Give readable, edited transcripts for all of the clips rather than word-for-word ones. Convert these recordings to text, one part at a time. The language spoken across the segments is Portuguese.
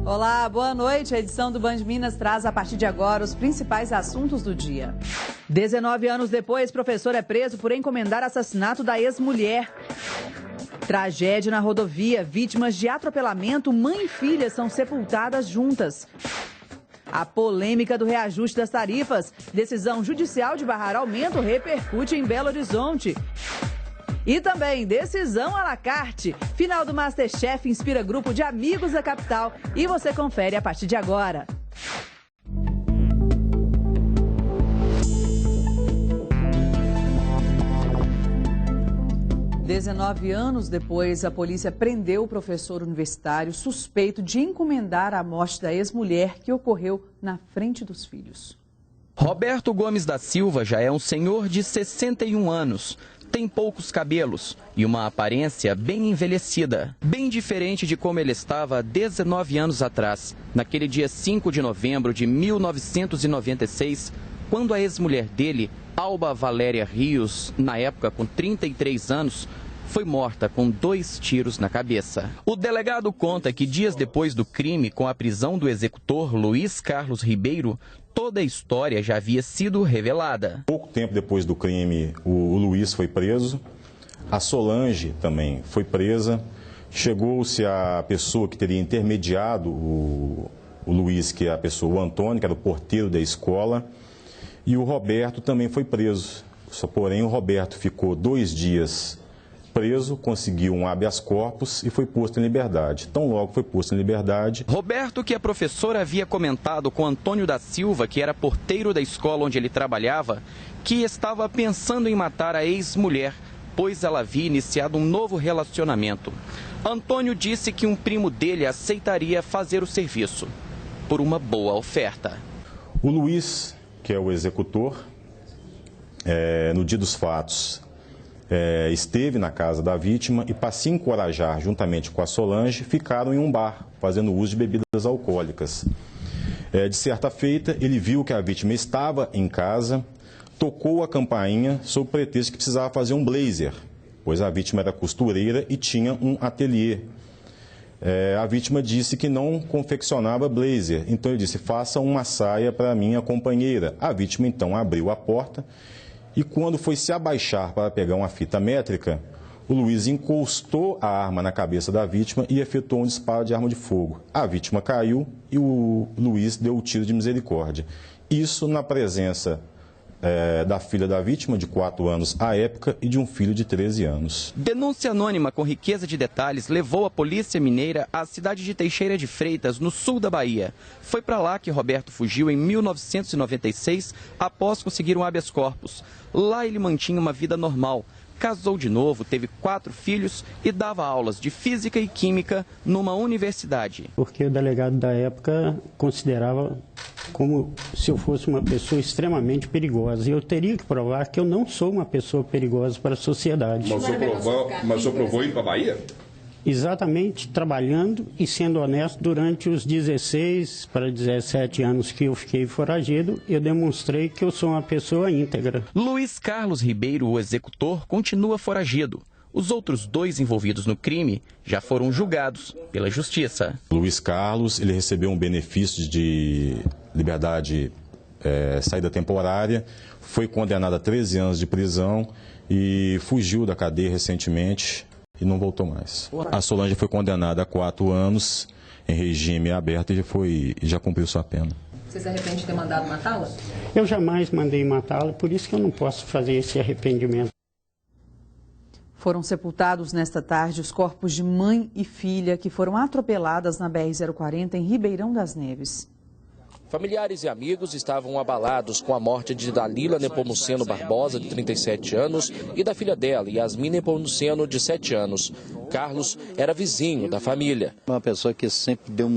Olá, boa noite. A edição do Band Minas traz a partir de agora os principais assuntos do dia. 19 anos depois, professor é preso por encomendar assassinato da ex-mulher. Tragédia na rodovia. Vítimas de atropelamento, mãe e filha são sepultadas juntas. A polêmica do reajuste das tarifas. Decisão judicial de barrar aumento repercute em Belo Horizonte. E também decisão à la carte. Final do MasterChef inspira grupo de amigos da capital. E você confere a partir de agora. "19 anos depois, a polícia prendeu o professor universitário suspeito de encomendar a morte da ex-mulher que ocorreu na frente dos filhos. Roberto Gomes da Silva já é um senhor de 61 anos. Tem poucos cabelos e uma aparência bem envelhecida, bem diferente de como ele estava há 19 anos atrás, naquele dia 5 de novembro de 1996, quando a ex-mulher dele, Alba Valéria Rios, na época com 33 anos, foi morta com 2 tiros na cabeça. O delegado conta que dias depois do crime, com a prisão do executor Luiz Carlos Ribeiro, toda a história já havia sido revelada. Pouco tempo depois do crime, o Luiz foi preso, a Solange também foi presa. Chegou-se a pessoa que teria intermediado o Luiz, que é a pessoa, o Antônio, que era o porteiro da escola, e o Roberto também foi preso. Porém, o Roberto ficou 2 dias preso, conseguiu um habeas corpus e foi posto em liberdade. Tão logo foi posto em liberdade. Roberto, que a professora havia comentado com Antônio da Silva, que era porteiro da escola onde ele trabalhava, que estava pensando em matar a ex-mulher, pois ela havia iniciado um novo relacionamento. Antônio disse que um primo dele aceitaria fazer o serviço, por uma boa oferta. O Luiz, que é o executor, no dia dos fatos, esteve na casa da vítima e, para se encorajar, juntamente com a Solange, ficaram em um bar, fazendo uso de bebidas alcoólicas. De certa feita, ele viu que a vítima estava em casa, tocou a campainha sob pretexto que precisava fazer um blazer, pois a vítima era costureira e tinha um ateliê. A vítima disse que não confeccionava blazer, então ele disse: faça uma saia para minha companheira. A vítima então abriu a porta e, quando foi se abaixar para pegar uma fita métrica, o Luiz encostou a arma na cabeça da vítima e efetuou um disparo de arma de fogo. A vítima caiu e o Luiz deu o tiro de misericórdia. Isso na presença da filha da vítima, de 4 anos à época, e de um filho de 13 anos. Denúncia anônima com riqueza de detalhes levou a Polícia Mineira à cidade de Teixeira de Freitas, no sul da Bahia. Foi para lá que Roberto fugiu em 1996, após conseguir um habeas corpus. Lá ele mantinha uma vida normal. Casou de novo, teve 4 filhos e dava aulas de física e química numa universidade. Porque o delegado da época considerava como se eu fosse uma pessoa extremamente perigosa. E eu teria que provar que eu não sou uma pessoa perigosa para a sociedade. Mas o senhor provou ir para a Bahia? Exatamente, trabalhando e sendo honesto, durante os 16 para 17 anos que eu fiquei foragido, eu demonstrei que eu sou uma pessoa íntegra. Luiz Carlos Ribeiro, o executor, continua foragido. Os outros 2 envolvidos no crime já foram julgados pela Justiça. Luiz Carlos, ele recebeu um benefício de liberdade, saída temporária, foi condenado a 13 anos de prisão e fugiu da cadeia recentemente e não voltou mais. A Solange foi condenada a 4 anos em regime aberto e já cumpriu sua pena. Você se arrepende de ter mandado matá-la? Eu jamais mandei matá-la, por isso que eu não posso fazer esse arrependimento. Foram sepultados nesta tarde os corpos de mãe e filha que foram atropeladas na BR-040 em Ribeirão das Neves. Familiares e amigos estavam abalados com a morte de Dalila Nepomuceno Barbosa, de 37 anos, e da filha dela, Yasmin Nepomuceno, de 7 anos. Carlos era vizinho da família. Uma pessoa que sempre deu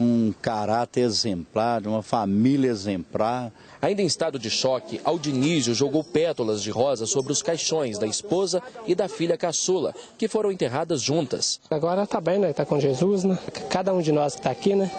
um caráter exemplar, uma família exemplar. Ainda em estado de choque, Aldinísio jogou pétalas de rosa sobre os caixões da esposa e da filha caçula, que foram enterradas juntas. Agora está bem, né? Está com Jesus, né? Cada um de nós que está aqui, né?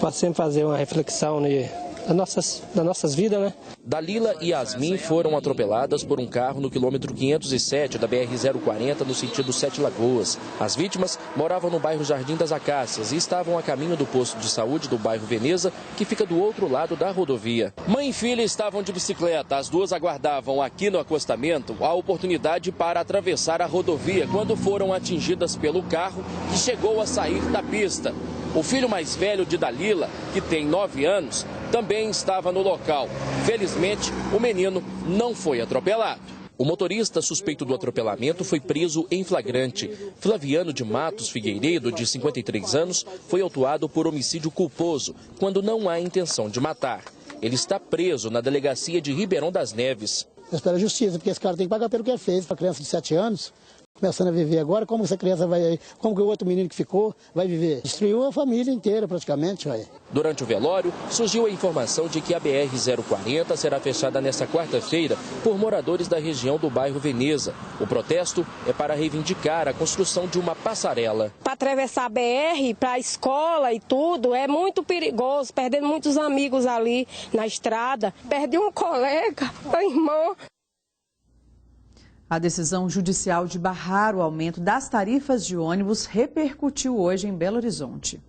Pode sempre fazer uma reflexão, né? das nossas vidas, né? Dalila e Yasmin foram atropeladas por um carro no quilômetro 507 da BR-040 no sentido Sete Lagoas. As vítimas moravam no bairro Jardim das Acácias e estavam a caminho do posto de saúde do bairro Veneza, que fica do outro lado da rodovia. Mãe e filha estavam de bicicleta. As duas aguardavam aqui no acostamento a oportunidade para atravessar a rodovia quando foram atingidas pelo carro que chegou a sair da pista. O filho mais velho de Dalila, que tem 9 anos, também estava no local. Felizmente, o menino não foi atropelado. O motorista suspeito do atropelamento foi preso em flagrante. Flaviano de Matos Figueiredo, de 53 anos, foi autuado por homicídio culposo, quando não há intenção de matar. Ele está preso na delegacia de Ribeirão das Neves. Eu espero a justiça, porque esse cara tem que pagar pelo que ele fez. Para criança de 7 anos, começando a viver agora, como essa criança vai, como que o outro menino que ficou vai viver? Destruiu a família inteira praticamente. Vai. Durante o velório, surgiu a informação de que a BR-040 será fechada nesta quarta-feira por moradores da região do bairro Veneza. O protesto é para reivindicar a construção de uma passarela. Para atravessar a BR, para a escola e tudo, é muito perigoso, perdendo muitos amigos ali na estrada. Perdi um colega, uma irmã. A decisão judicial de barrar o aumento das tarifas de ônibus repercutiu hoje em Belo Horizonte.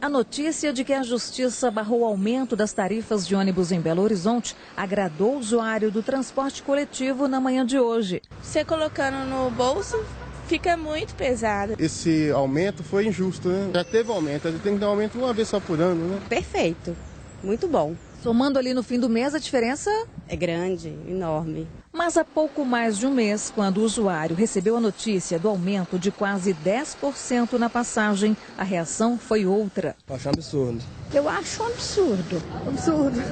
A notícia de que a Justiça barrou o aumento das tarifas de ônibus em Belo Horizonte agradou o usuário do transporte coletivo na manhã de hoje. Você colocando no bolso, fica muito pesado. Esse aumento foi injusto, né? Já teve aumento, tem que dar aumento uma vez só por ano, né? Perfeito, muito bom. Somando ali no fim do mês, a diferença é grande, enorme. Mas há pouco mais de um mês, quando o usuário recebeu a notícia do aumento de quase 10% na passagem, a reação foi outra. Eu acho um absurdo. Eu acho um absurdo. Absurdo.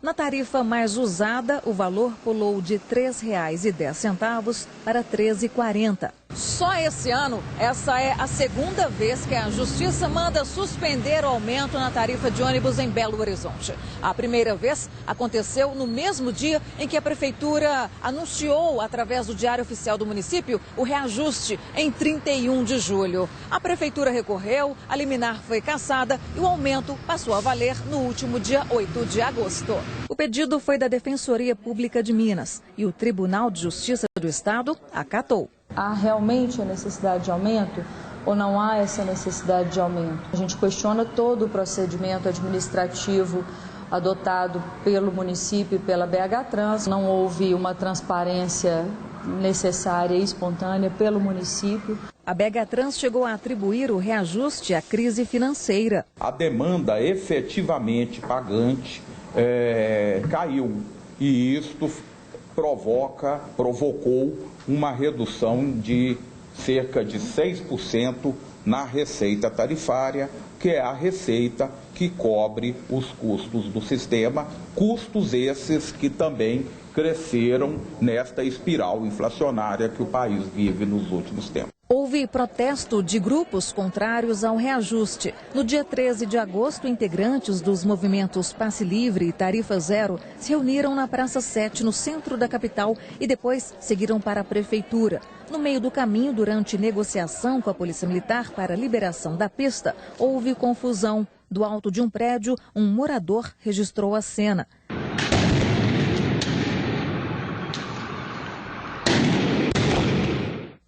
Na tarifa mais usada, o valor pulou de R$ 3,10 para R$ 13,40. Só esse ano, essa é a segunda vez que a Justiça manda suspender o aumento na tarifa de ônibus em Belo Horizonte. A primeira vez aconteceu no mesmo dia em que a Prefeitura anunciou, através do Diário Oficial do município, o reajuste em 31 de julho. A Prefeitura recorreu, a liminar foi cassada e o aumento passou a valer no último dia 8 de agosto. O pedido foi da Defensoria Pública de Minas e o Tribunal de Justiça do Estado acatou. Há realmente a necessidade de aumento ou não há essa necessidade de aumento? A gente questiona todo o procedimento administrativo adotado pelo município e pela BH Trans. Não houve uma transparência necessária e espontânea pelo município. A BH Trans chegou a atribuir o reajuste à crise financeira. A demanda efetivamente pagante caiu e isto provocou uma redução de cerca de 6% na receita tarifária, que é a receita que cobre os custos do sistema, custos esses que também cresceram nesta espiral inflacionária que o país vive nos últimos tempos. Houve protesto de grupos contrários ao reajuste. No dia 13 de agosto, integrantes dos movimentos Passe Livre e Tarifa Zero se reuniram na Praça 7, no centro da capital, e depois seguiram para a prefeitura. No meio do caminho, durante negociação com a Polícia Militar para a liberação da pista, houve confusão. Do alto de um prédio, um morador registrou a cena.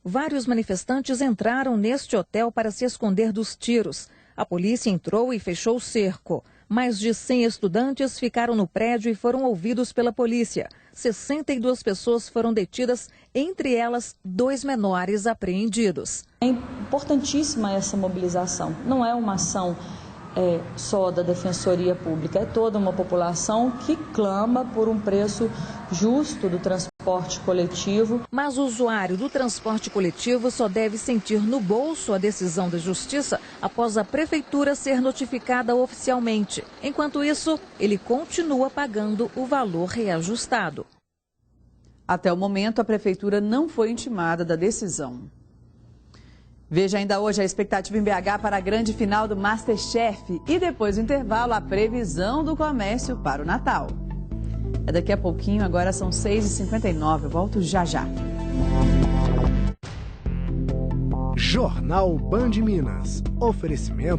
Vários manifestantes entraram neste hotel para se esconder dos tiros. A polícia entrou e fechou o cerco. Mais de 100 estudantes ficaram no prédio e foram ouvidos pela polícia. 62 pessoas foram detidas, entre elas 2 menores apreendidos. É importantíssima essa mobilização. Não é uma ação só da Defensoria Pública, é toda uma população que clama por um preço justo do transporte coletivo. Mas o usuário do transporte coletivo só deve sentir no bolso a decisão da Justiça após a Prefeitura ser notificada oficialmente. Enquanto isso, ele continua pagando o valor reajustado. Até o momento, a Prefeitura não foi intimada da decisão. Veja ainda hoje a expectativa em BH para a grande final do MasterChef e depois do intervalo a previsão do comércio para o Natal. É daqui a pouquinho, agora são 6h59, eu volto já já. Jornal Band Minas, oferecimento